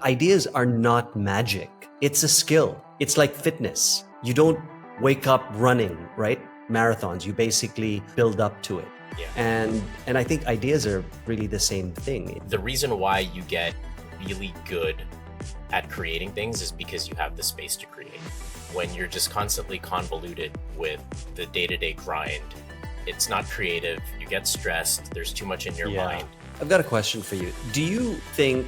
ideas are not magic. It's a skill. It's like fitness. You don't wake up running, right? Marathons. You basically build up to it. Yeah. And I think ideas are really the same thing. The reason why you get really good at creating things is because you have the space to create. When you're just constantly convoluted with the day-to-day grind, it's not creative, you get stressed, there's too much in your mind. I've got a question for you. Do you think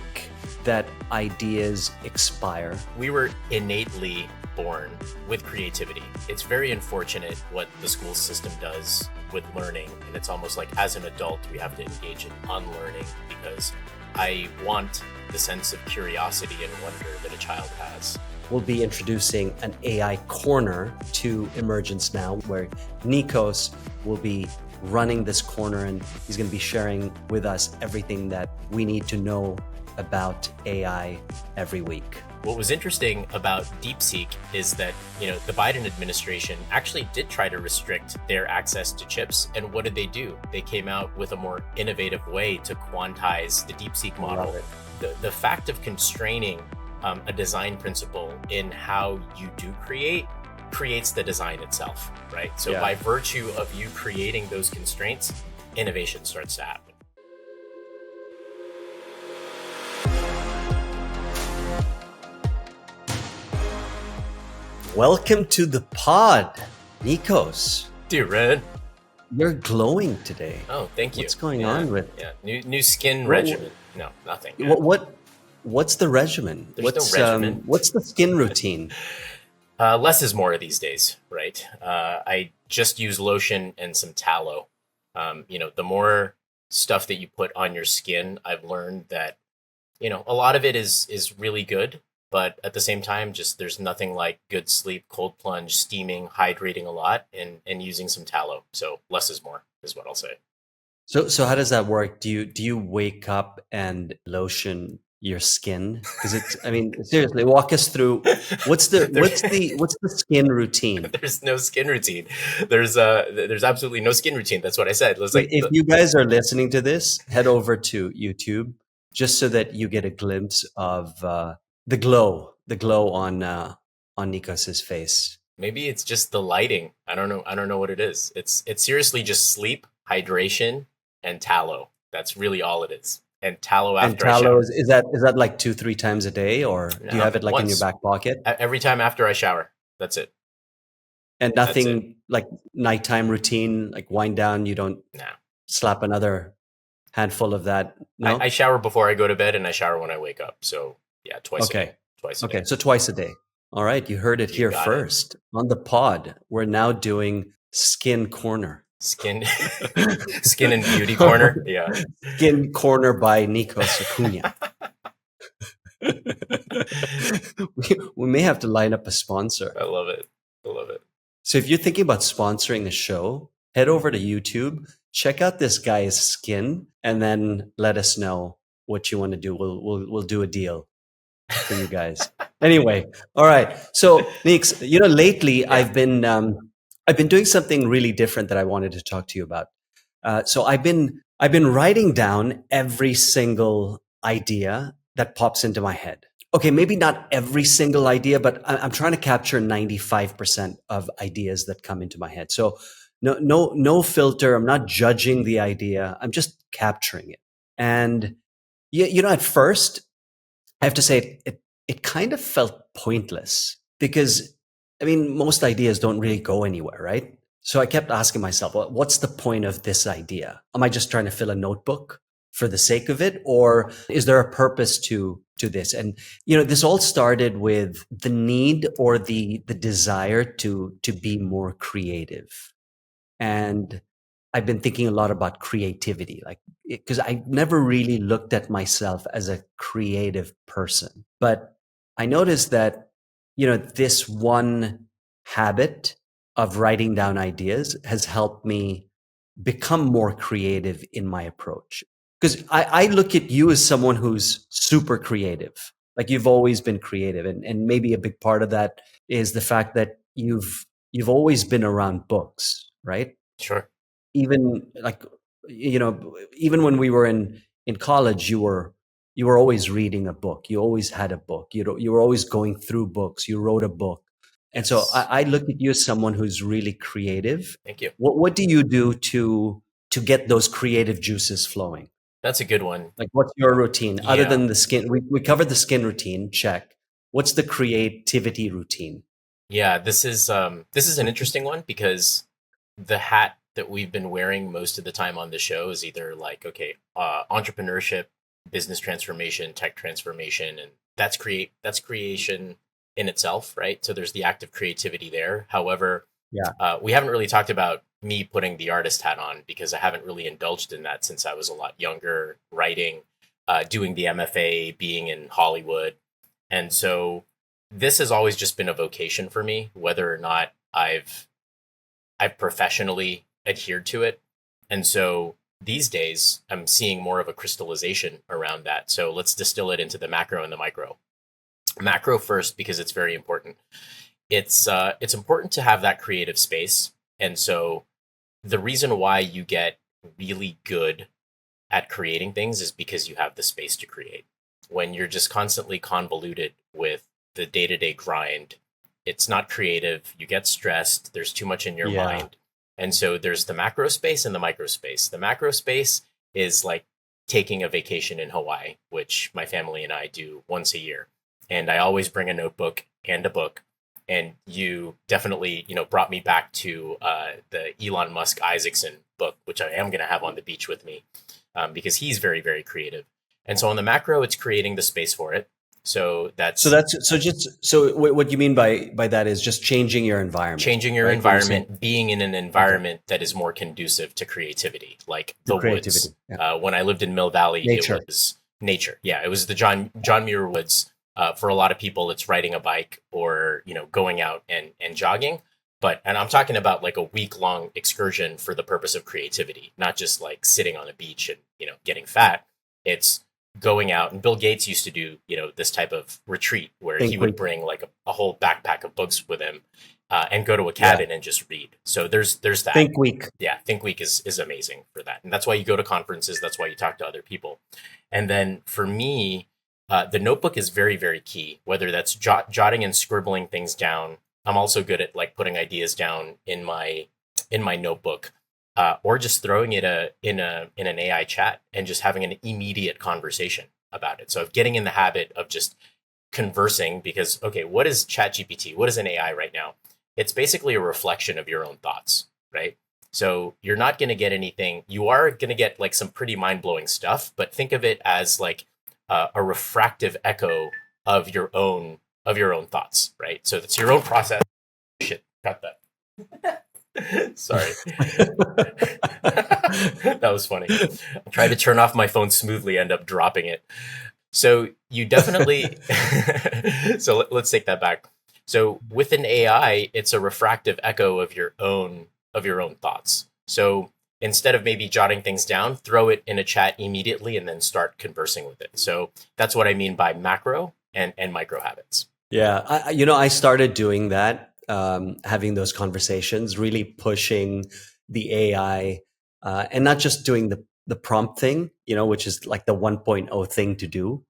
that ideas expire? We were innately born with creativity. It's very unfortunate what the school system does with learning, and it's almost like as an adult we have to engage in unlearning, because I want the sense of curiosity and wonder that a child has. We'll be introducing an AI corner to Emergence Now, where Nikos will be running this corner, and he's going to be sharing with us everything that we need to know about AI every week. What was interesting about DeepSeek is that, the Biden administration actually did try to restrict their access to chips. And what did they do? They came out with a more innovative way to quantize the DeepSeek model. The fact of constraining a design principle in how you do creates the design itself, right? So by virtue of you creating those constraints, innovation starts to happen. Welcome to the pod, Nikos. Dhiren. You're glowing today. Oh, thank you. What's going on with? New skin regimen? No, nothing. What's the regimen? There's no regimen. What's the skin routine? Less is more these days, right? I just use lotion and some tallow. The more stuff that you put on your skin, I've learned that, a lot of it is really good. But at the same time, just there's nothing like good sleep, cold plunge, steaming, hydrating a lot, and using some tallow. So less is more is what I'll say. So how does that work? Do you wake up and lotion your skin? Because seriously, walk us through what's the skin routine? There's no skin routine. There's absolutely no skin routine. That's what I said. If you guys are listening to this, head over to YouTube just so that you get a glimpse of the glow on Nikos's face. Maybe it's just the lighting. I don't know what it is. It's seriously just sleep, hydration, and tallow. That's really all it is. And tallow after I shower. Is that like 2-3 times a day, or do you have it like in your back pocket? Every time after I shower. That's it. And nothing like nighttime routine, like wind down. You don't slap another handful of that. No? I shower before I go to bed, and I shower when I wake up. So twice. Okay. Twice a day. So twice a day. All right, you heard it here first on the pod. We're now doing Skin Corner. Skin and Beauty Corner. Yeah. Skin Corner by Nikos Acuna. we may have to line up a sponsor. I love it. So if you're thinking about sponsoring a show, head over to YouTube, check out this guy's skin, and then let us know what you want to do. We'll do a deal for you guys. Anyway, all right. So, Nix, lately I've been doing something really different that I wanted to talk to you about. So I've been writing down every single idea that pops into my head. Okay, maybe not every single idea, but I'm trying to capture 95% of ideas that come into my head. So no filter. I'm not judging the idea. I'm just capturing it. And at first, I have to say it kind of felt pointless because, most ideas don't really go anywhere, right? So I kept asking myself, well, what's the point of this idea? Am I just trying to fill a notebook for the sake of it? Or is there a purpose to this? And, this all started with the need or the desire to be more creative. And I've been thinking a lot about creativity, because I never really looked at myself as a creative person. But I noticed that, this one habit of writing down ideas has helped me become more creative in my approach. Because I look at you as someone who's super creative. Like you've always been creative. And maybe a big part of that is the fact that you've always been around books, right? Sure. Even when we were in college, you were you were always reading a book. You always had a book. You were always going through books. You wrote a book. And so Yes. I look at you as someone who's really creative. Thank you. What do you do to get those creative juices flowing? That's a good one. Like, what's your routine other Yeah. than the skin? We covered the skin routine. Check. What's the creativity routine? Yeah, this is an interesting one because the hat that we've been wearing most of the time on the show is either like, okay, entrepreneurship, business transformation, tech transformation, and that's creation in itself, right? So there's the act of creativity there. However, Yeah. we haven't really talked about me putting the artist hat on because I haven't really indulged in that since I was a lot younger, writing, doing the MFA, being in Hollywood, and so this has always just been a vocation for me, whether or not I've professionally adhered to it. And so these days I'm seeing more of a crystallization around that. So let's distill it into the macro and the micro. Macro first because it's very important. It's important to have that creative space. And so the reason why you get really good at creating things is because you have the space to create. When you're just constantly convoluted with the day-to-day grind, it's not creative, you get stressed, there's too much in your Yeah. mind. And so there's the macro space and the micro space. The macro space is like taking a vacation in Hawaii, which my family and I do once a year. And I always bring a notebook and a book. And you definitely, brought me back to the Elon Musk Isaacson book, which I am going to have on the beach with me, because he's very, very creative. And so on the macro, it's creating the space for it. So what you mean by that is just changing your environment, changing your right? When you're saying environment, being in an okay, environment that is more conducive to creativity, like to the creativity, woods. yeah, When I lived in Mill Valley, nature. it was nature. Yeah, it was the John Muir Woods. For a lot of people, it's riding a bike or going out and jogging. And I'm talking about like a week long excursion for the purpose of creativity, not just like sitting on a beach and getting fat. It's going out, and Bill Gates used to do this type of retreat where he Think would week, bring like a whole backpack of books with him, and go to a yeah, cabin and just read. So there's that. think week. Yeah, Think Week is amazing for that, and that's why you go to conferences. That's why you talk to other people. And then for me, the notebook is very, very key. Whether that's jotting and scribbling things down. I'm also good at like putting ideas down in my notebook, or just throwing it in an AI chat and just having an immediate conversation about it. So getting in the habit of just conversing, because okay, what is ChatGPT? What is an AI right now? It's basically a reflection of your own thoughts, right? So you're not going to get anything. You are going to get like some pretty mind blowing stuff, but think of it as like a refractive echo of your own thoughts, right? So it's your own process. Shit, got that. Sorry. That was funny. I tried to turn off my phone smoothly, end up dropping it. So you definitely so let's take that back. So with an AI, it's a refractive echo of your own thoughts. So instead of maybe jotting things down, throw it in a chat immediately and then start conversing with it. So that's what I mean by macro and micro habits. Yeah, I started doing that, having those conversations, really pushing the AI, and not just doing the prompt thing, which is like the 1.0 thing to do,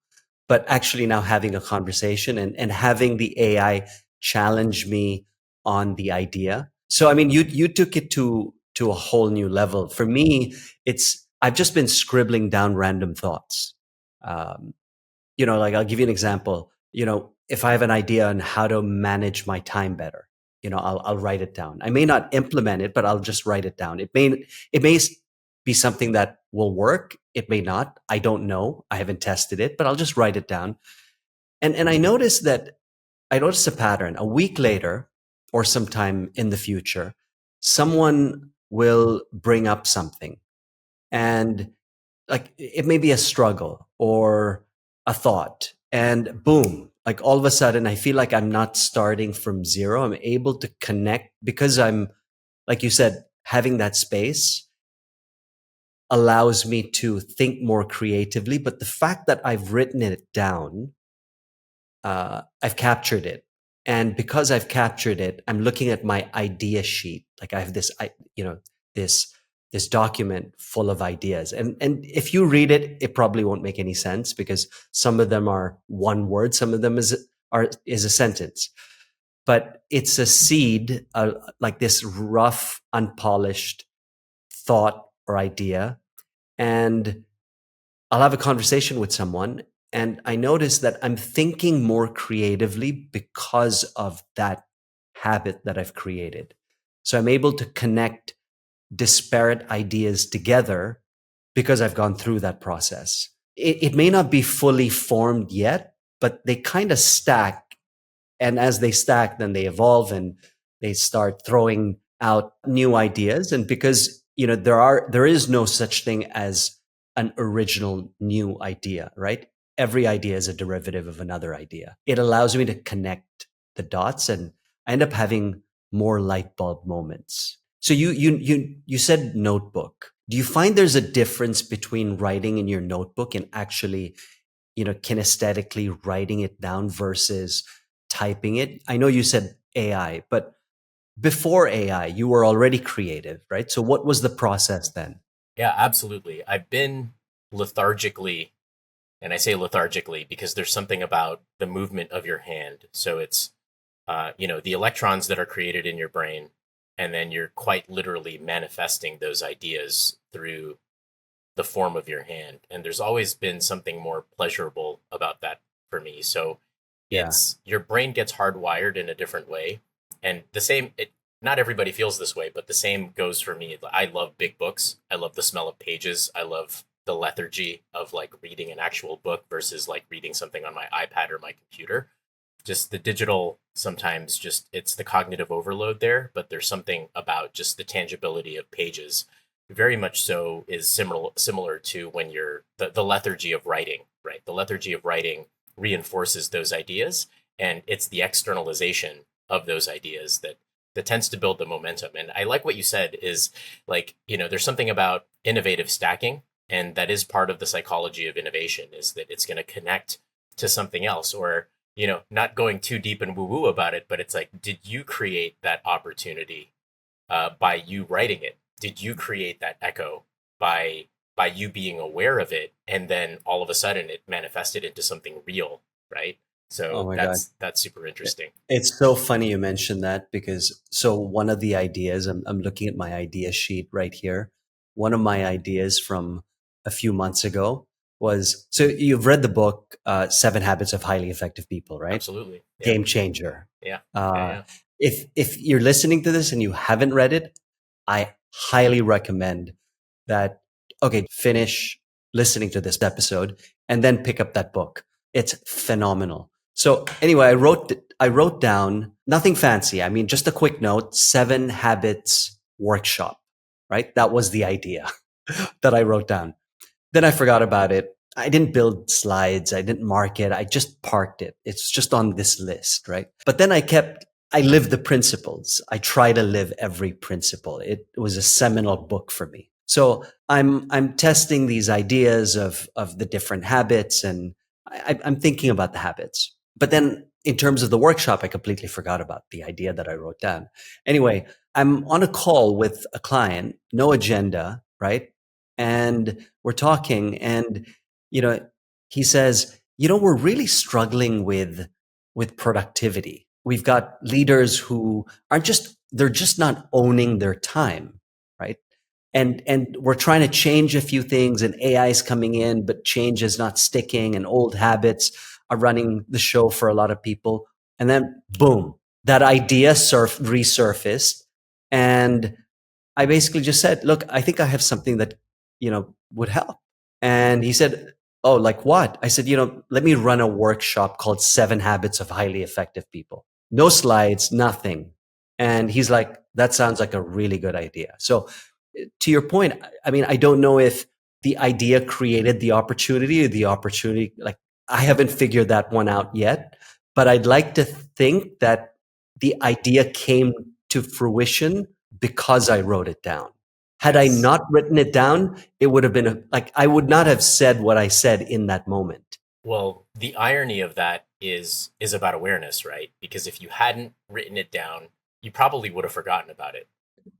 but actually now having a conversation and having the AI challenge me on the idea. So I mean, you took it to a whole new level. For me, it's I've just been scribbling down random thoughts. Um, like I'll give you an example. If I have an idea on how to manage my time better, I'll write it down. I may not implement it, but I'll just write it down. It may be something that will work. It may not. I don't know. I haven't tested it, but I'll just write it down. And I noticed a pattern. A week later, or sometime in the future, someone will bring up something, and like it may be a struggle or a thought, and boom, like all of a sudden I feel like I'm not starting from zero. I'm able to connect because I'm, like you said, having that space allows me to think more creatively. But the fact that I've written it down, I've captured it, and because I've captured it, I'm looking at my idea sheet. Like I have this, this this document full of ideas. And if you read it, it probably won't make any sense because some of them are one word, some of them is a sentence. But it's a seed, like this rough, unpolished thought or idea. And I'll have a conversation with someone, and I notice that I'm thinking more creatively because of that habit that I've created. So I'm able to connect disparate ideas together because I've gone through that process. It may not be fully formed yet, but they kind of stack. And as they stack, then they evolve and they start throwing out new ideas. And because, there is no such thing as an original new idea, right? Every idea is a derivative of another idea. It allows me to connect the dots, and I end up having more light bulb moments. So you said notebook. Do you find there's a difference between writing in your notebook and actually, kinesthetically writing it down versus typing it? I know you said AI, but before AI, you were already creative, right? So what was the process then? Yeah, absolutely. I've been lethargically, and I say lethargically because there's something about the movement of your hand. So it's, the electrons that are created in your brain, and then you're quite literally manifesting those ideas through the form of your hand. And there's always been something more pleasurable about that for me. So Yeah. it's your brain gets hardwired in a different way. And the same, not everybody feels this way, but the same goes for me. I love big books. I love the smell of pages. I love the lethargy of like reading an actual book versus like reading something on my iPad or my computer. Just the digital, sometimes just it's the cognitive overload there, but there's something about just the tangibility of pages. Very much so is similar to when you're the lethargy of writing, right? The lethargy of writing reinforces those ideas, and it's the externalization of those ideas that tends to build the momentum. And I like what you said is like, there's something about innovative stacking, and that is part of the psychology of innovation, is that it's going to connect to something else, or not going too deep and woo woo about it, but it's like, did you create that opportunity by you writing it? Did you create that echo by you being aware of it, and then all of a sudden it manifested into something real, right? Oh So my God. that's super interesting. It's so funny you mentioned that because one of the ideas, I'm looking at my idea sheet right here. One of my ideas from a few months ago was, so you've read the book, Seven Habits of Highly Effective People, right? Absolutely. Yeah. Game changer. Yeah. Yeah. Uh, Yeah. if you're listening to this and you haven't read it, I highly recommend that. Okay, finish listening to this episode and then pick up that book. It's phenomenal. So anyway, I wrote down nothing fancy. I mean, just a quick note: 7 Habits workshop. Right, that was the idea that I wrote down. Then I forgot about it. I didn't build slides. I didn't mark it. I just parked it. It's just on this list, right? But then I lived the principles. I try to live every principle. It was a seminal book for me. So I'm testing these ideas of the different habits, and I'm thinking about the habits. But then in terms of the workshop, I completely forgot about the idea that I wrote down. Anyway, I'm on a call with a client, no agenda, right? And we're talking, and you know he says, we're really struggling with productivity. We've got leaders who aren't just they're just not owning their time, right? And we're trying to change a few things, and AI is coming in, but change is not sticking, and old habits are running the show for a lot of people. And then boom, that idea resurfaced, and I basically just said, look, I think I have something that, would help. And he said, oh, like what? I said, let me run a workshop called 7 Habits of Highly Effective People. No slides, nothing. And he's like, that sounds like a really good idea. So to your point, I mean, I don't know if the idea created the opportunity, or the opportunity, like I haven't figured that one out yet, but I'd like to think that the idea came to fruition because I wrote it down. Had I Yes. not written it down, it would have been like I would not have said what I said in that moment. Well, the irony of that is about awareness, right? Because if you hadn't written it down, you probably would have forgotten about it.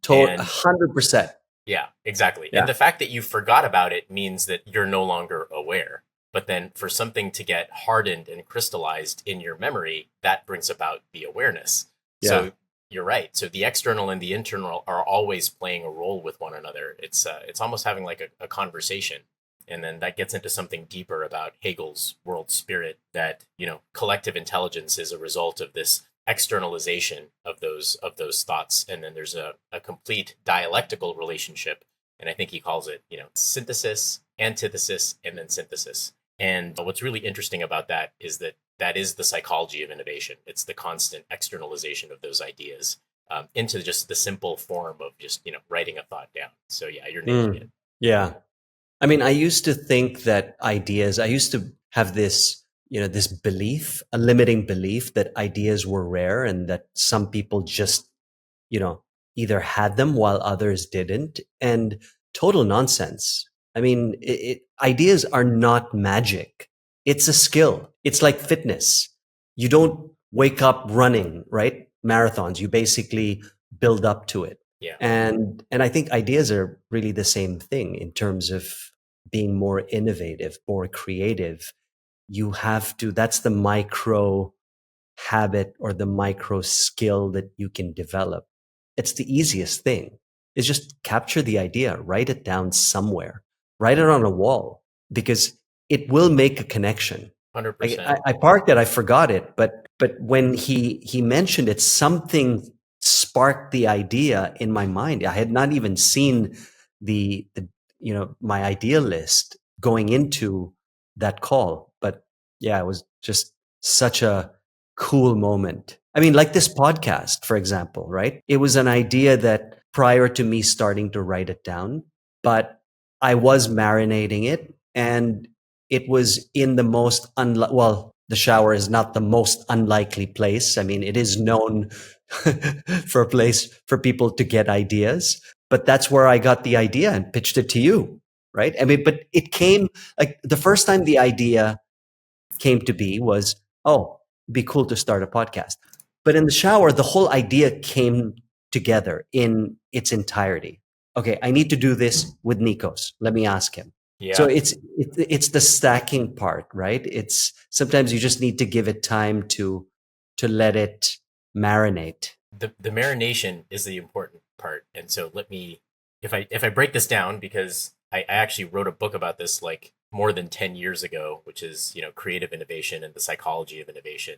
And 100%. Yeah, exactly. And Yeah. the fact that you forgot about it means that you're no longer aware. But then for something to get hardened and crystallized in your memory, that brings about the awareness. Yeah. So you're right. So the external and the internal are always playing a role with one another. It's almost having like a conversation. And then that gets into something deeper about Hegel's world spirit, that, collective intelligence is a result of this externalization of those thoughts, and then there's a complete dialectical relationship, and I think he calls it synthesis, antithesis, and then synthesis. And what's really interesting about that is that that is the psychology of innovation. It's the constant externalization of those ideas into just the simple form of just writing a thought down. So yeah, you're nailing it. Yeah. I mean, I used to think that ideas, I used to have this, this belief, a limiting belief that ideas were rare and that some people just, you know, either had them while others didn't. And total nonsense. I mean, ideas are not magic. It's a skill. It's like fitness. You don't wake up running, right? Marathons. You basically build up to it. Yeah. And I think ideas are really the same thing in terms of being more innovative, more creative. You have to, that's the micro habit or the micro skill that you can develop. It's the easiest thing. Is just capture the idea, write it down somewhere, write it on a wall, because it will make a connection. 100%. I parked it, I forgot it, but when he mentioned it, something sparked the idea in my mind. I had not even seen the my idea list going into that call, but yeah, it was just such a cool moment. I mean, like this podcast, for example, right? It was an idea that prior to me starting to write it down, but I was marinating it, and it was in the most well, the shower is not the most unlikely place. I mean, it is known for a place for people to get ideas, but that's where I got the idea and pitched it to you, right? I mean, but it came like the first time the idea came to be was, oh, it'd be cool to start a podcast. But in the shower, the whole idea came together in its entirety. Okay, I need to do this with Nikos. Let me ask him. So Yeah. it's the stacking part, right? It's sometimes you just need to give it time to let it marinate. The marination is the important part. And so let me, if I break this down, because I actually wrote a book about this like more than 10 years ago, which is creative innovation and the psychology of innovation.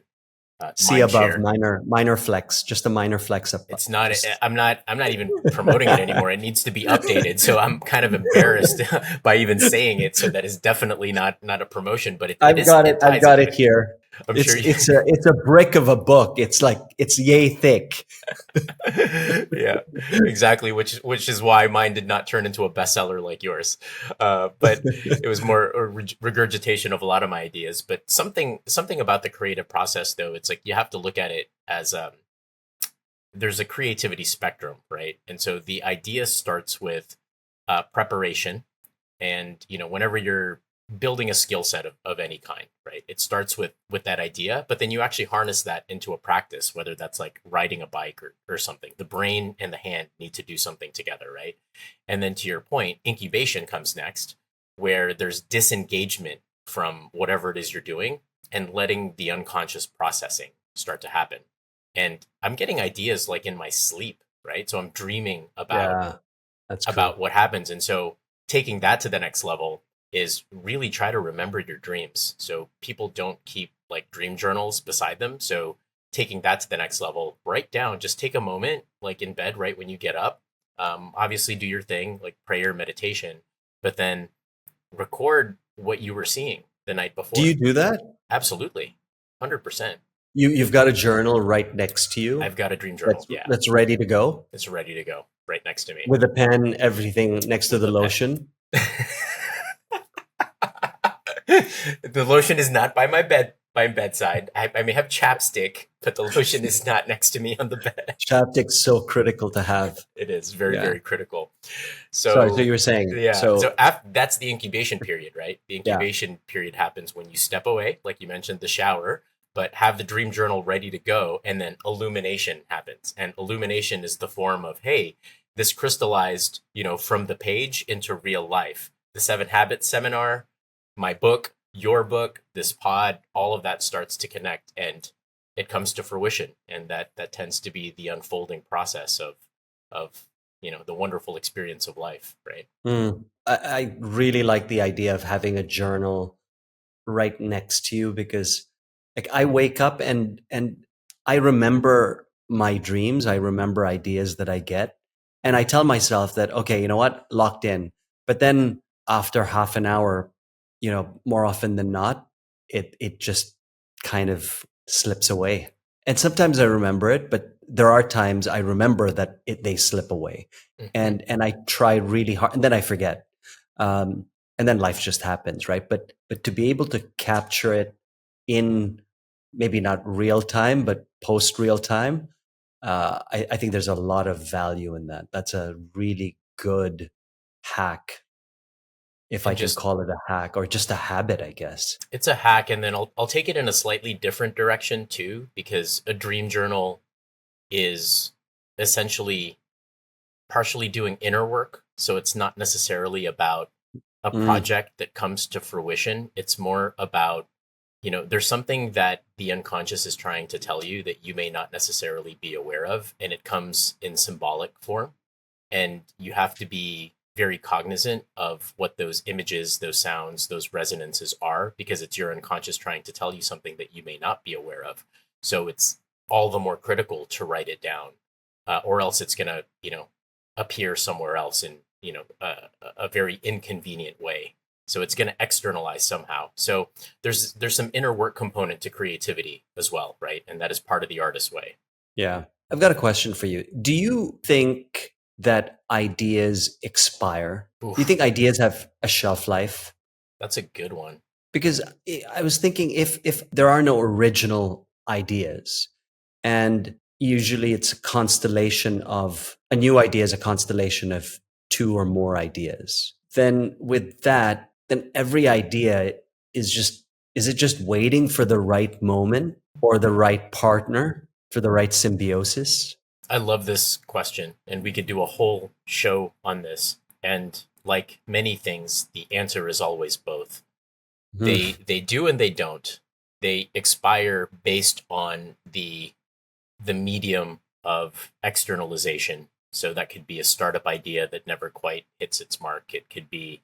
See above, Mindshare. minor flex, just a minor flex up. It's not. Just, I'm not even promoting it anymore. It needs to be updated. So I'm kind of embarrassed by even saying it. So that is definitely not a promotion, but it I've is. got it. It I've ties got into it here. I'm It's sure you. it's a brick of a book. It's like it's yay thick. Yeah, exactly. Which is why mine did not turn into a bestseller like yours, but it was more a regurgitation of a lot of my ideas. But something about the creative process, though, it's like you have to look at it as there's a creativity spectrum, right? And so the idea starts with preparation, and whenever you're building a skill set of any kind, right, it starts with that idea, but then you actually harness that into a practice, whether that's like riding a bike or something. The brain and the hand need to do something together, right? And then to your point, incubation comes next, where there's disengagement from whatever it is you're doing and letting the unconscious processing start to happen. And I'm getting ideas like in my sleep, right? So I'm dreaming Yeah, that's true. about what happens. And so taking that to the next level is really try to remember your dreams. So people don't keep like dream journals beside them. So taking that to the next level, write down, just take a moment, like in bed, right when you get up. Obviously, do your thing, like prayer, meditation, but then record what you were seeing the night Do before. you do that? Absolutely, 100%. You've got a journal right next to you I've got a dream journal. Yeah, that's ready to go it's ready to go right next to me with a pen, everything next to with the a pen. lotion. The lotion is not by my bedside. I may have chapstick, but the lotion is not next to me on the bed. Chapstick's so critical to have. It is very, Yeah. very critical. Sorry, so So you were saying. yeah, So so that's the incubation period, right? The yeah, incubation period happens when you step away, like you mentioned, the shower, but have the dream journal ready to go, and then illumination happens. And illumination is the form of, hey, this crystallized, from the page into real life. The 7 Habits seminar, my book, your book, this pod, all of that starts to connect and it comes to fruition. And that tends to be the unfolding process of the wonderful experience of life, right? I really like the idea of having a journal right next to you, because like I wake up and I remember my dreams, I remember ideas that I get, and I tell myself that, okay, you know what, locked in. But then after half an hour, more often than not, it just kind of slips away. And sometimes I remember it, but there are times I remember that they slip away, Mm-hmm. and I try really hard, and then I forget. Um, and then life just happens, right? But to be able to capture it in maybe not real time, but post real time, I think there's a lot of value in that. That's a really good hack, if I And can just call it a hack, or just a habit, I guess. it's a hack, and then I'll take it in a slightly different direction too, because a dream journal is essentially partially doing inner work. So it's not necessarily about a Mm, project that comes to fruition. It's more about, there's something that the unconscious is trying to tell you that you may not necessarily be aware of, and it comes in symbolic form. And you have to be very cognizant of what those images, those sounds, those resonances are, because it's your unconscious trying to tell you something that you may not be aware of. So it's all the more critical to write it down, or else it's going to, appear somewhere else in, a very inconvenient way. So it's going to externalize somehow. So there's some inner work component to creativity as well, right? And that is part of the artist way. yeah. I've got a question for you. Do you think that ideas expire? Do you Oof, think ideas have a shelf life? that's a good one. Because I was thinking, if there are no original ideas, and usually it's a constellation of a new idea is a constellation of two or more ideas, then with that, then every idea is it just waiting for the right moment or the right partner for the right symbiosis? I love this question, and we could do a whole show on this. And like many things, the answer is always both. Hmm. They do and they don't. They expire based on the medium of externalization. So that could be a startup idea that never quite hits its mark. It could be,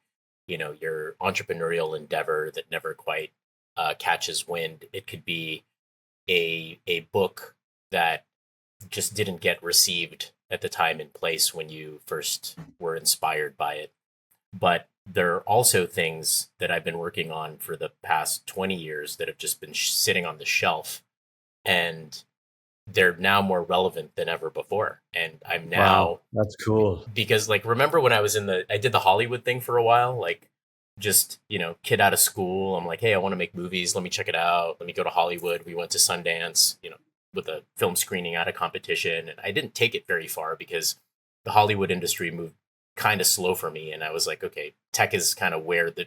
your entrepreneurial endeavor that never quite catches wind. It could be a book that just didn't get received at the time and place when you first were inspired by it. But there are also things that I've been working on for the past 20 years that have just been sitting on the shelf, and they're now more relevant than ever before. And I'm Wow, now, that's cool. because like, remember when I did the Hollywood thing for a while, like just, kid out of school. I'm like, hey, I want to make movies. Let me check it out. Let me go to Hollywood. We went to Sundance, with a film screening at a competition. And I didn't take it very far because the Hollywood industry moved kind of slow for me. And I was like, okay, tech is kind of where the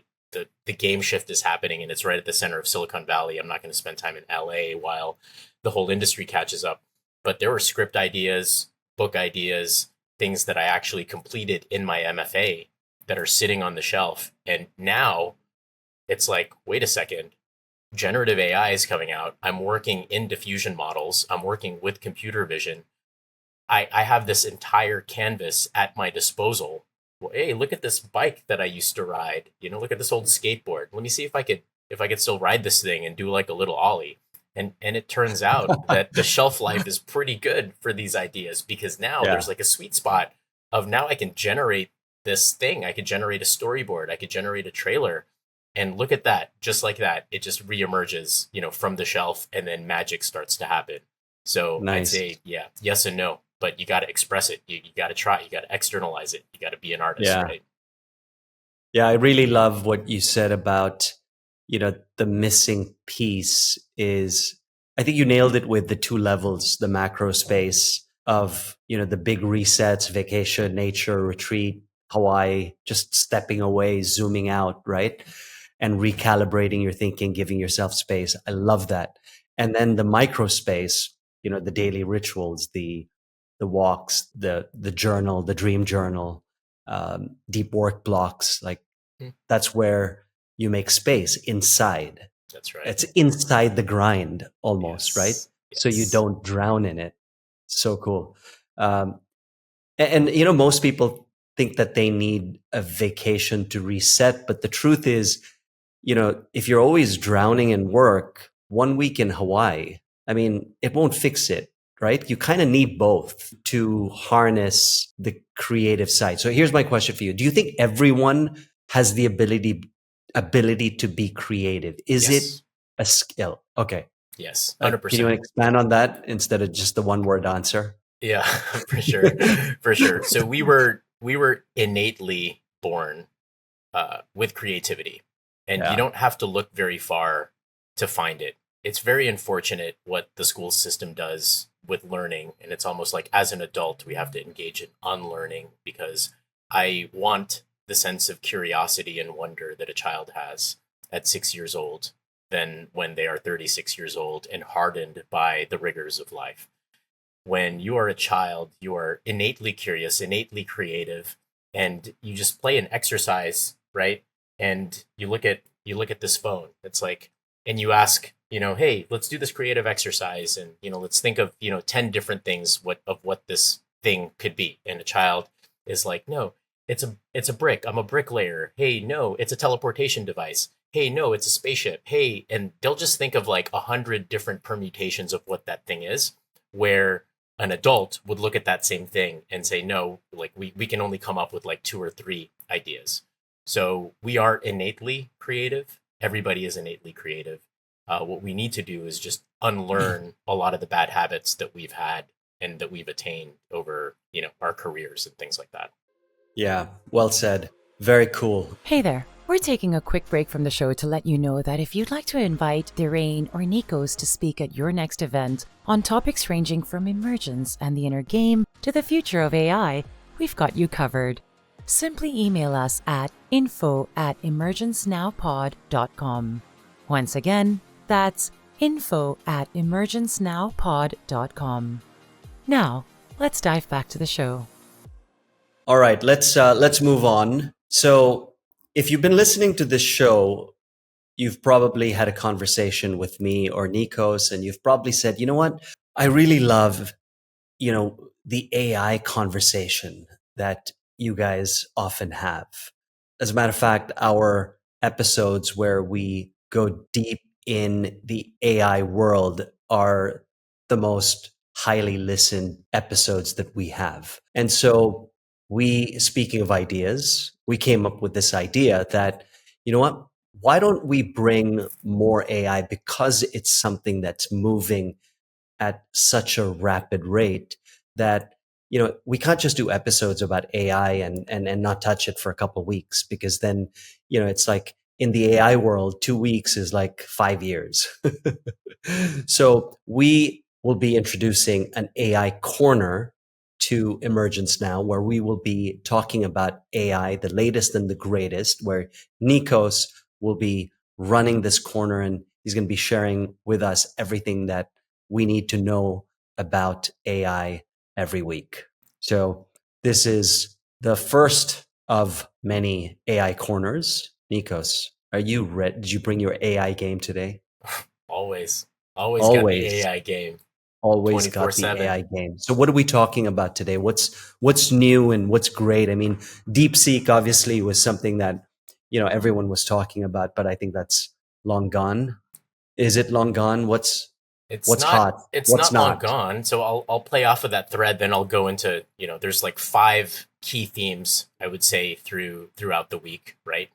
game shift is happening. And it's right at the center of Silicon Valley. I'm not going to spend time in LA while the whole industry catches up. But there were script ideas, book ideas, things that I actually completed in my MFA that are sitting on the shelf. And now it's like, wait a second, generative AI is coming out. I'm working in diffusion models. I'm working with computer vision. I have this entire canvas at my disposal. Well, hey, look at this bike that I used to ride. Look at this old skateboard. Let me see if I could still ride this thing and do like a little ollie. And it turns out that the shelf life is pretty good for these ideas, because now Yeah, there's like a sweet spot of, now I can generate this thing. I could generate a storyboard. I could generate a trailer. And look at that, just like that, it just reemerges, from the shelf, and then magic starts to happen. So I'd nice. say, yeah, yes and no, but you got to express it. You got to try. You got to externalize it. You got to be an artist, Yeah. right? Yeah, I really love what you said about, the missing piece is, I think you nailed it with the two levels, the macro space of, the big resets, vacation, nature, retreat, Hawaii, just stepping away, zooming out, right? And recalibrating your thinking, giving yourself space. I love that. And then the micro space, the daily rituals, the walks, the journal, the dream journal, deep work blocks. Like Mm, that's where you make space inside. that's right. It's inside the grind almost, right? Yes. So you Yes. don't drown in it. So cool. Um, and you know, most people think that they need a vacation to reset, but the truth is, you know, if you're always drowning in work, 1 week in Hawaii, I mean, it won't fix it, right? You kind of need both to harness the creative side. So here's my question for you. Do you think everyone has the ability to be creative? Is it Yes. a skill? Okay. Yes. Can you 100%. expand on that instead of just the one word answer? Yeah, for sure. For sure. So we were innately born with creativity, and you Yeah. don't have to look very far to find it. It's very unfortunate what the school system does with learning, and it's almost like as an adult we have to engage in unlearning because I want the sense of curiosity and wonder that a child has at 6 years old than when they are 36 years old and hardened by the rigors of life. When you are a child, you are innately curious, innately creative, and you just play an exercise, right? And you look at this phone. It's like, and you ask, hey, let's do this creative exercise, and let's think of 10 different things what this thing could be. And a child is like, no, it's a brick. I'm a bricklayer. Hey, no, it's a teleportation device. Hey, no, it's a spaceship. Hey, and they'll just think of like 100 different permutations of what that thing is, where an adult would look at that same thing and say, no, like we can only come up with like two or three ideas. So we are innately creative. Everybody is innately creative. What we need to do is just unlearn a lot of the bad habits that we've had and that we've attained over, our careers and things like that. Yeah. Well said. Very cool. Hey there. We're taking a quick break from the show to let you know that if you'd like to invite Dhiren or Nikos to speak at your next event on topics ranging from emergence and the inner game to the future of AI, we've got you covered. Simply email us at info@emergencenowpod.com. Once again, that's info@emergencenowpod.com. Now, let's dive back to the show. All right, let's move on. So, if you've been listening to this show, you've probably had a conversation with me or Nikos, and you've probably said, you know what? I really love, the AI conversation that you guys often have. As a matter of fact, our episodes where we go deep in the AI world are the most highly listened episodes that we have. And so speaking of ideas, we came up with this idea that, you know what? Why don't we bring more AI because it's something that's moving at such a rapid rate that we can't just do episodes about AI and not touch it for a couple of weeks, because then it's like in the AI world 2 weeks is like 5 years. So we will be introducing an AI corner to Emergence Now, where we will be talking about AI, the latest and the greatest, where Nikos will be running this corner, and he's going to be sharing with us everything that we need to know about AI every week. So this is the first of many AI corners. Nikos, are you ready? Did you bring your AI game today? Always, always got the Always, AI game always got the 24/7. AI game. So what are we talking about today? What's new and what's great? I mean, DeepSeek obviously was something that everyone was talking about, but I think that's long gone. Is it long gone? It's What's not hot? it's What's not long not? gone. So I'll play off of that thread, then I'll go into, there's like five key themes I would say throughout the week, right?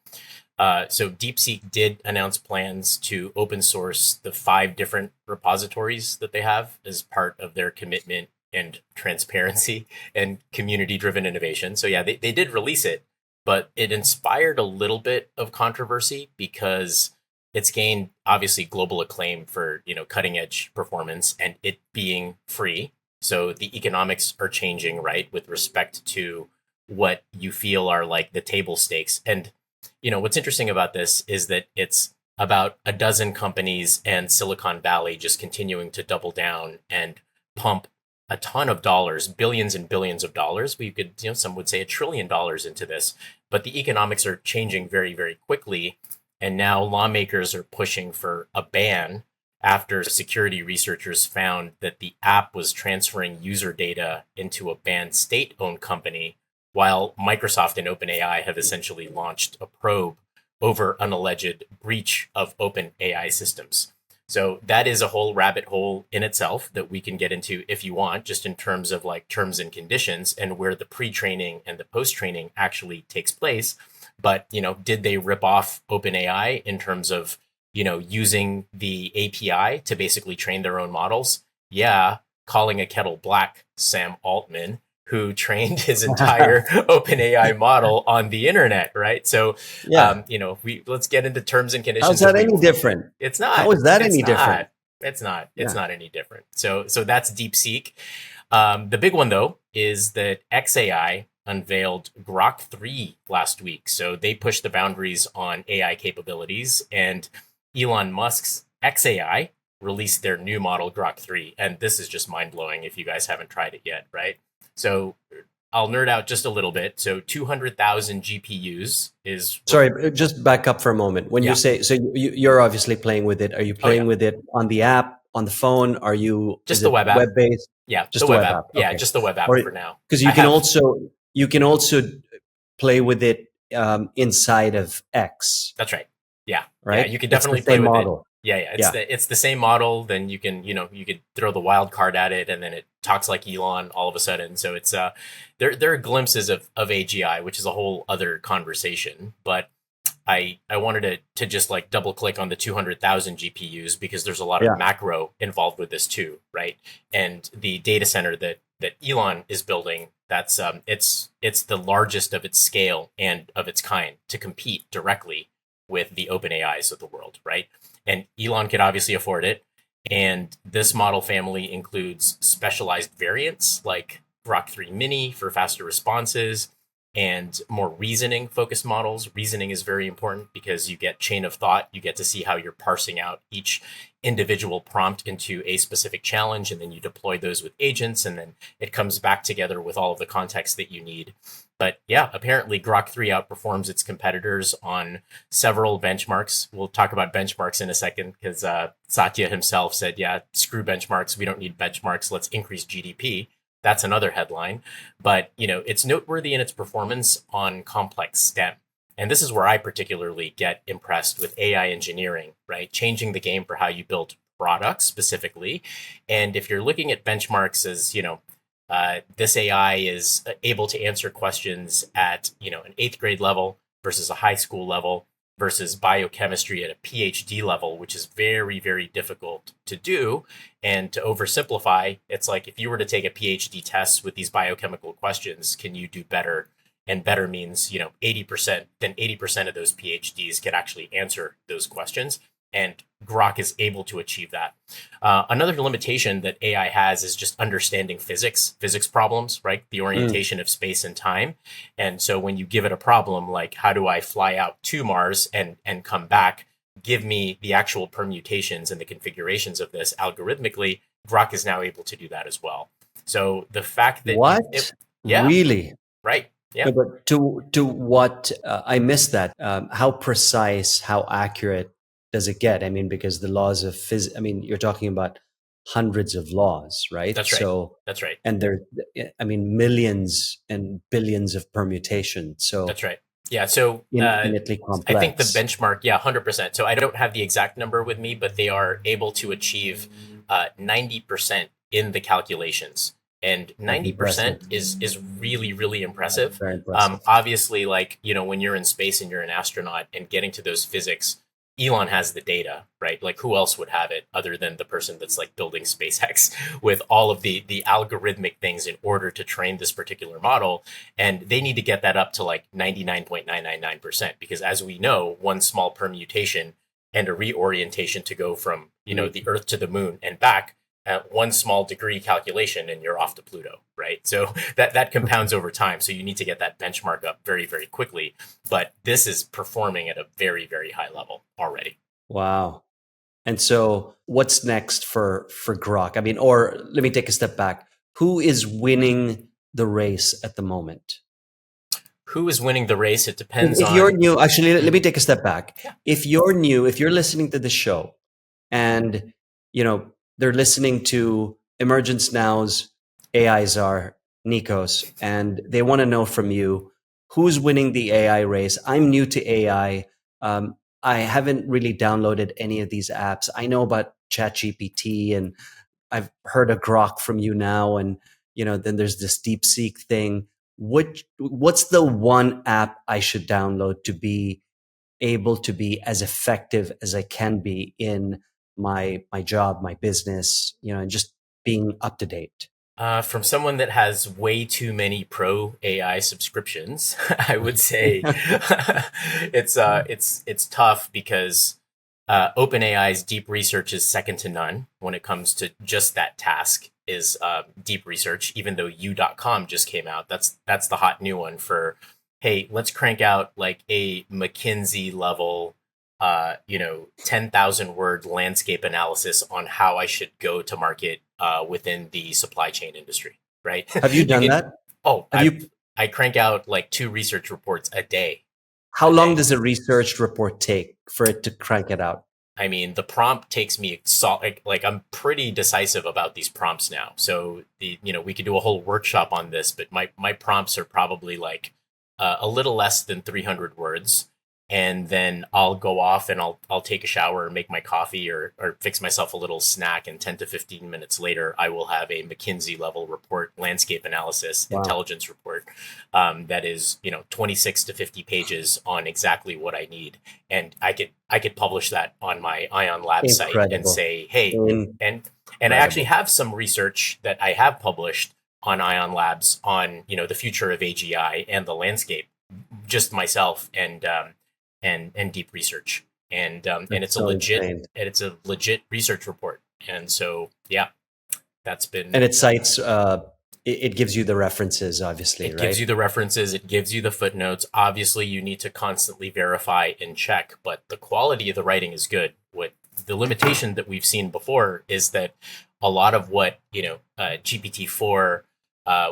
So DeepSeek did announce plans to open source the five different repositories that they have as part of their commitment and transparency and community driven innovation. So yeah, they did release it, but it inspired a little bit of controversy because it's gained obviously global acclaim for cutting edge performance and it being free. So the economics are changing, right, with respect to what you feel are like the table stakes. And what's interesting about this is that it's about a dozen companies and Silicon Valley just continuing to double down and pump a ton of dollars, billions and billions of dollars. We could, some would say $1 trillion into this, but the economics are changing very, very quickly. And now lawmakers are pushing for a ban after security researchers found that the app was transferring user data into a banned state-owned company, while Microsoft and OpenAI have essentially launched a probe over an alleged breach of OpenAI systems. So that is a whole rabbit hole in itself that we can get into if you want, just in terms of like terms and conditions and where the pre-training and the post-training actually takes place. But, did they rip off OpenAI in terms of, using the API to basically train their own models? Yeah, calling a kettle black, Sam Altman, who trained his entire OpenAI model on the internet, right? So, Yeah. Let's get into terms and conditions. How's that any different? It's not. How is that It's any not. different? It's not. Yeah. It's not any different. So that's DeepSeek. The big one though is that XAI unveiled Groq 3 last week. So they pushed the boundaries on AI capabilities, and Elon Musk's XAI released their new model Groq 3, and this is just mind blowing if you guys haven't tried it yet, right? So I'll nerd out just a little bit. So 200,000 GPUs is... Sorry, just back up for a moment. When you say, so you're obviously playing with it. Are you playing with it on the app, on the phone? Are you... Just the web app. Web-based? Yeah, just the web app. Okay. Yeah, just the web app for now. Because you can also play with it inside of X. That's right. Yeah. Right. Yeah, you can definitely play with model. it. Yeah. It's the same model. Then you can, you could throw the wild card at it, and then it talks like Elon all of a sudden. So it's there are glimpses of AGI, which is a whole other conversation. But I wanted to just like double click on the 200,000 GPUs because there's a lot of macro involved with this too, right? And the data center that Elon is building, that's it's the largest of its scale and of its kind to compete directly with the OpenAIs of the world, right? And Elon could obviously afford it. And this model family includes specialized variants like Groq 3 Mini for faster responses and more reasoning focused models. Reasoning is very important because you get chain of thought. You get to see how you're parsing out each individual prompt into a specific challenge, and then you deploy those with agents, and then it comes back together with all of the context that you need. But yeah, apparently Groq 3 outperforms its competitors on several benchmarks. We'll talk about benchmarks in a second because Satya himself said, yeah, screw benchmarks. We don't need benchmarks. Let's increase GDP. That's another headline. But, it's noteworthy in its performance on complex STEM. And this is where I particularly get impressed with AI engineering, right? Changing the game for how you build products specifically. And if you're looking at benchmarks as, this AI is able to answer questions at, an 8th grade level versus a high school level versus biochemistry at a PhD level, which is very, very difficult to do. And to oversimplify, it's like if you were to take a PhD test with these biochemical questions, can you do better? And better means, 80%, then 80% of those PhDs can actually answer those questions. And Groq is able to achieve that. Another limitation that AI has is just understanding physics problems, right? The orientation of space and time. And so when you give it a problem, like how do I fly out to Mars and come back, give me the actual permutations and the configurations of this algorithmically, Groq is now able to do that as well. So the fact that... Really? Right. Yeah. No, but to what, I missed that. How precise, how accurate does it get? I mean, because the laws of physics, you're talking about hundreds of laws, right? That's right. So that's right. And there, millions and billions of permutations. So that's right. Yeah. So infinitely complex. I think the benchmark, 100%. So I don't have the exact number with me, but they are able to achieve 90% in the calculations. And 90% is really, really impressive. Very impressive. Obviously, when you're in space and you're an astronaut and getting to those physics, Elon has the data, right? Like who else would have it other than the person that's like building SpaceX with all of the algorithmic things in order to train this particular model. And they need to get that up to like 99.999%, because as we know, one small permutation and a reorientation to go from, the Earth to the moon and back, one small degree calculation and you're off to Pluto, right? So that compounds over time. So you need to get that benchmark up very, very quickly. But this is performing at a very, very high level already. Wow. And so what's next for Groq? Or let me take a step back. who is winning the race at the moment? Who is winning the race? It depends If on. you're new, actually, let me take a step back. Yeah. If you're new, if you're listening to the show and, they're listening to Emergence Now's AI czar, Nikos, and they want to know from you, who's winning the AI race? I'm new to AI. I haven't really downloaded any of these apps. I know about ChatGPT and I've heard a Groq from you now, and then there's this DeepSeek thing. What's the one app I should download to be able to be as effective as I can be in my job, my business, and just being up to date? From someone that has way too many pro AI subscriptions, I would say it's tough because OpenAI's deep research is second to none when it comes to just that task. Is deep research, even though U.com just came out. That's the hot new one for, hey, let's crank out like a McKinsey-level 10,000 word landscape analysis on how I should go to market within the supply chain industry, right? Have you done that? Oh, I crank out like 2 research reports a day. How long does a research report take for it to crank it out? I mean, the prompt takes me like I'm pretty decisive about these prompts now. So we could do a whole workshop on this, but my prompts are probably like a little less than 300 words. And then I'll go off and I'll take a shower or make my coffee or fix myself a little snack. And 10 to 15 minutes later, I will have a McKinsey-level report, landscape analysis, intelligence report that is 26 to 50 pages on exactly what I need. And I could publish that on my Ion Lab site and say, hey, and I actually have some research that I have published on Ion Labs on the future of AGI and the landscape, just myself and deep research, and it's a legit research report, and so that's been, and it cites it gives you the references, obviously, it right? gives you the references, it gives you the footnotes. Obviously, you need to constantly verify and check, but the quality of the writing is good. What the limitation that we've seen before is that a lot of what GPT-4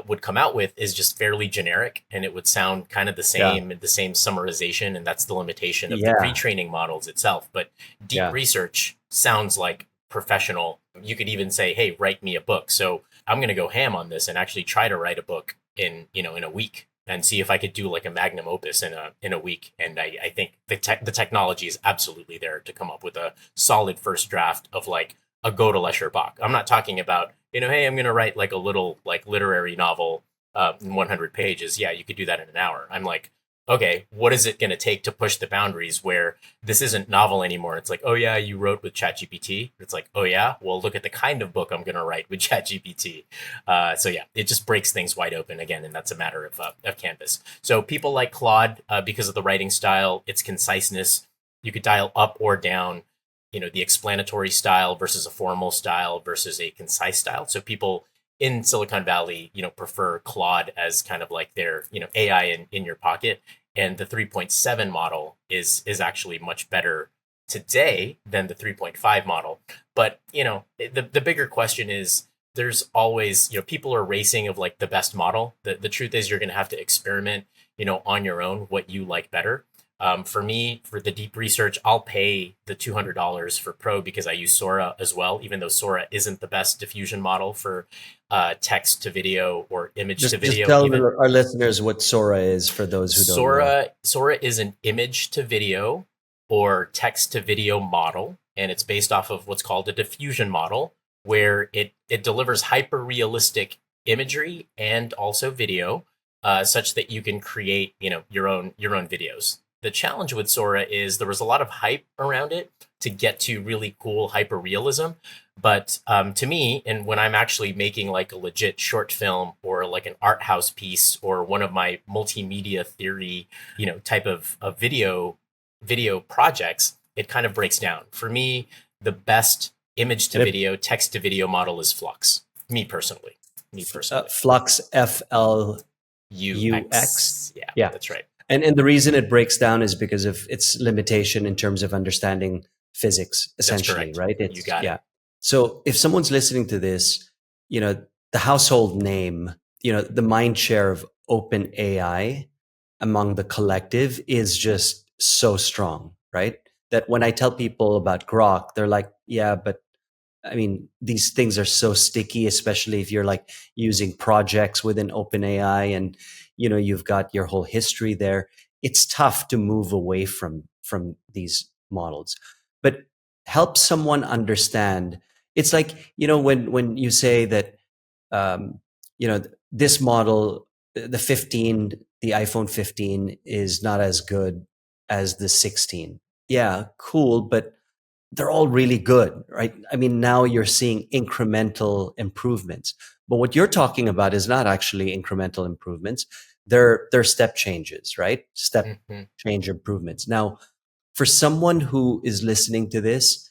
would come out with is just fairly generic, and it would sound kind of the same summarization, and that's the limitation of the pre-training models itself. But deep research sounds like professional. You could even say, hey, write me a book. So I'm going to go ham on this and actually try to write a book in a week and see if I could do like a magnum opus in a week. And I think the technology is absolutely there to come up with a solid first draft of like a go-to Bach. I'm not talking about, hey, I'm going to write like a little like literary novel in 100 pages. Yeah, you could do that in an hour. I'm like, okay, what is it going to take to push the boundaries where this isn't novel anymore? It's like, oh yeah, you wrote with ChatGPT. It's like, oh yeah, well, look at the kind of book I'm going to write with ChatGPT. So yeah, it just breaks things wide open again, and that's a matter of canvas. So people like Claude, because of the writing style, its conciseness, you could dial up or down, the explanatory style versus a formal style versus a concise style. So people in Silicon Valley, prefer Claude as kind of like their, AI in your pocket. And the 3.7 model is actually much better today than the 3.5 model. But, the bigger question is, there's always, people are racing of like the best model. The truth is you're going to have to experiment, on your own what you like better. For me, for the deep research, I'll pay the $200 for Pro because I use Sora as well, even though Sora isn't the best diffusion model for text to video or image to video. Just tell our listeners what Sora is for those who don't know. Sora is an image to video or text to video model, and it's based off of what's called a diffusion model, where it delivers hyper realistic imagery and also video, such that you can create your own videos. The challenge with Sora is there was a lot of hype around it to get to really cool hyper realism. But to me, and when I'm actually making like a legit short film or like an art house piece or one of my multimedia theory, type of video projects, it kind of breaks down. For me, the best image to video, text to video model is Flux. Me personally. Flux, FLUX. Yeah, that's right. And the reason it breaks down is because of its limitation in terms of understanding physics, essentially, right? You got it. So if someone's listening to this, the household name, the mind share of open AI among the collective is just so strong, right? That when I tell people about Grok, they're like, yeah, but I mean, these things are so sticky, especially if you're like using projects within OpenAI and you've got your whole history there. It's tough to move away from these models. But help someone understand. It's like, when you say that um, this model, the 15, the iPhone 15 is not as good as the 16. Yeah, cool, but they're all really good, right? I mean, now you're seeing incremental improvements. But what you're talking about is not actually incremental improvements. They're step changes, right? Step Mhm. change improvements. Now, for someone who is listening to this,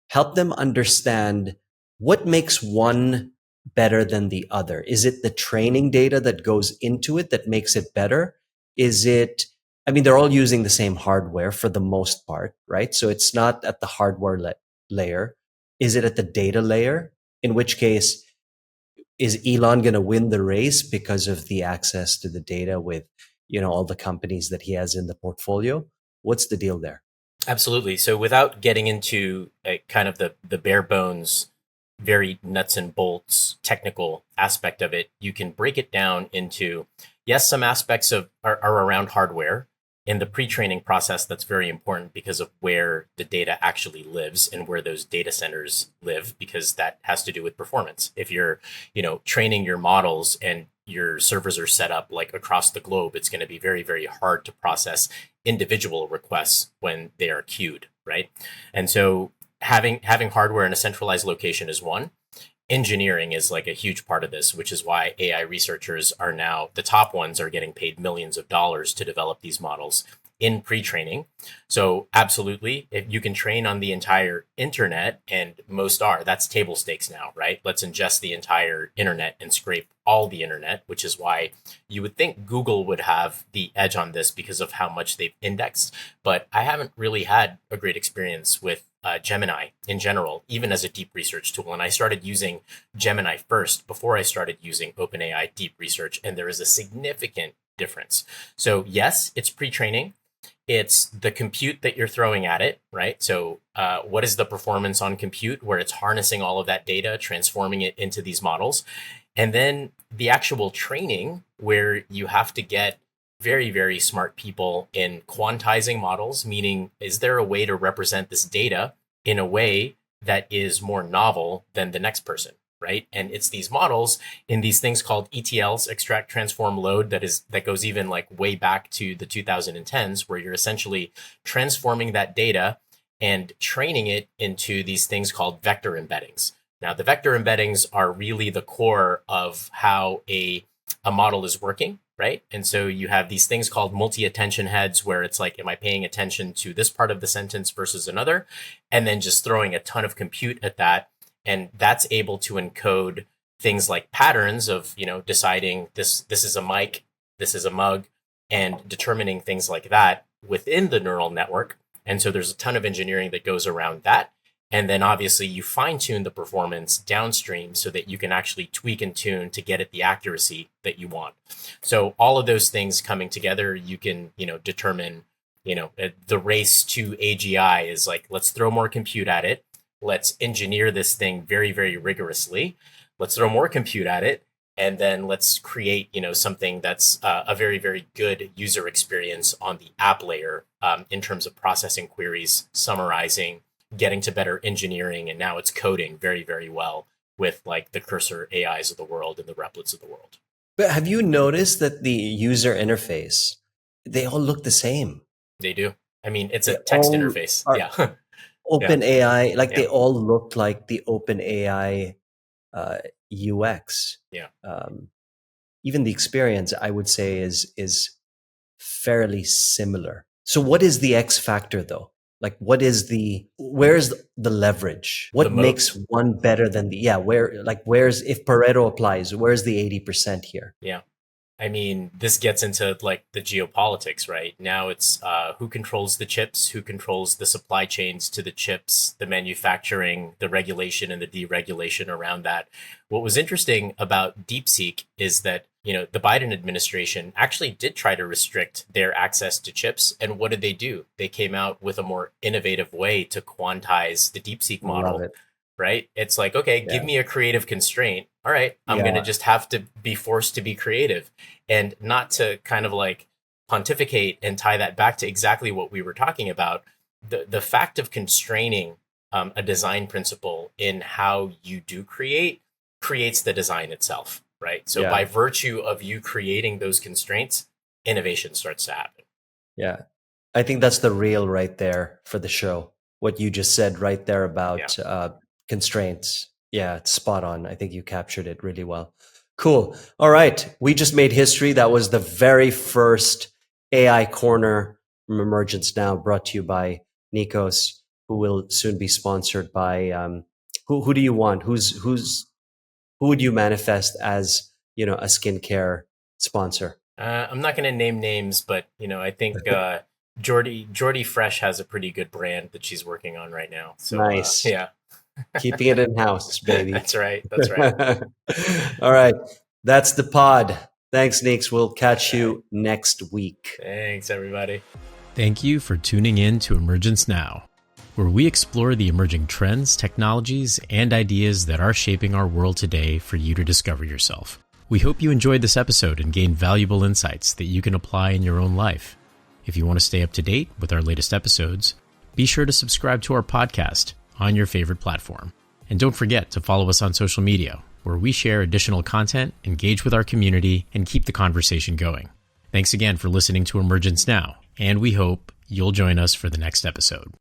help them understand what makes one better than the other. Is it the training data that goes into it that makes it better? Is it, I mean, they're all using the same hardware for the most part, right? So it's not at the hardware layer. Is it at the data layer? In which case, is Elon going to win the race because of the access to the data with, all the companies that he has in the portfolio? What's the deal there? Absolutely. So without getting into kind of the bare bones, very nuts and bolts technical aspect of it, you can break it down into, yes, some aspects are around hardware. In the pre-training process, that's very important because of where the data actually lives and where those data centers live, because that has to do with performance. If you're, training your models and your servers are set up like across the globe, it's going to be very, very hard to process individual requests when they are queued, right? And so having hardware in a centralized location is one. Engineering is like a huge part of this, which is why AI researchers are now, the top ones are getting paid millions of dollars to develop these models in pre-training. So absolutely, if you can train on the entire internet, and most are, that's table stakes now, right? Let's ingest the entire internet and scrape all the internet, which is why you would think Google would have the edge on this because of how much they've indexed. But I haven't really had a great experience with Gemini in general, even as a deep research tool. And I started using Gemini first before I started using OpenAI deep research. And there is a significant difference. So yes, it's pre-training. It's the compute that you're throwing at it, right? So what is the performance on compute where it's harnessing all of that data, transforming it into these models? And then the actual training where you have to get very, very smart people in quantizing models, meaning, is there a way to represent this data in a way that is more novel than the next person, right? And it's these models in these things called ETLs, extract, transform, load, that goes even like way back to the 2010s, where you're essentially transforming that data and training it into these things called vector embeddings. Now, the vector embeddings are really the core of how a model is working, right? And so you have these things called multi-attention heads, where it's like, am I paying attention to this part of the sentence versus another? And then just throwing a ton of compute at that. And that's able to encode things like patterns of, deciding this is a mic, this is a mug, and determining things like that within the neural network. And so there's a ton of engineering that goes around that. And then obviously you fine tune the performance downstream so that you can actually tweak and tune to get at the accuracy that you want. So all of those things coming together, you can, determine, the race to AGI is like, let's throw more compute at it. Let's engineer this thing very, very rigorously. Let's throw more compute at it. And then let's create, something that's a very, very good user experience on the app layer in terms of processing queries, summarizing, getting to better engineering, and now it's coding very, very well with like the Cursor AIs of the world and the Replets of the world. But have you noticed that the user interface, they all look the same? They do. I mean, it's They a text all interface. are Yeah. Yeah. open AI, like Yeah. they all look like the open AI UX. Yeah. Even the experience, I would say, is fairly similar. So what is the X factor though? Like where's the leverage? The What moat. makes one better than the, where's, if Pareto applies, where's the 80% here? Yeah. I mean, this gets into like the geopolitics, right? Now it's who controls the chips, who controls the supply chains to the chips, the manufacturing, the regulation and the deregulation around that. What was interesting about DeepSeek is that, the Biden administration actually did try to restrict their access to chips. And what did they do? They came out with a more innovative way to quantize the DeepSeek Love model, it. right? It's like, okay, give Yeah. me a creative constraint. All right, I'm going to Yeah. just have to be forced to be creative, and not to kind of like pontificate and tie that back to exactly what we were talking about. The fact of constraining a design principle in how you do creates the design itself, right? So by Yeah. virtue of you creating those constraints, innovation starts to happen. Yeah. I think that's the reel right there for the show. What you just said right there Yeah. about constraints. Yeah, it's spot on. I think you captured it really well. Cool. All right. We just made history. That was the very first AI Corner from Emergence Now, brought to you by Nikos, who will soon be sponsored by who do you want? Who would you manifest as, a skincare sponsor? I'm not going to name names, but I think Jordy Fresh has a pretty good brand that she's working on right now. So Nice. yeah, Keeping it in house, baby. that's right. That's right. All right. That's the pod. Thanks, Nix. We'll catch you next week. Thanks, everybody. Thank you for tuning in to Emergence Now, where we explore the emerging trends, technologies, and ideas that are shaping our world today for you to discover yourself. We hope you enjoyed this episode and gained valuable insights that you can apply in your own life. If you want to stay up to date with our latest episodes, be sure to subscribe to our podcast on your favorite platform. And don't forget to follow us on social media, where we share additional content, engage with our community, and keep the conversation going. Thanks again for listening to Emergence Now, and we hope you'll join us for the next episode.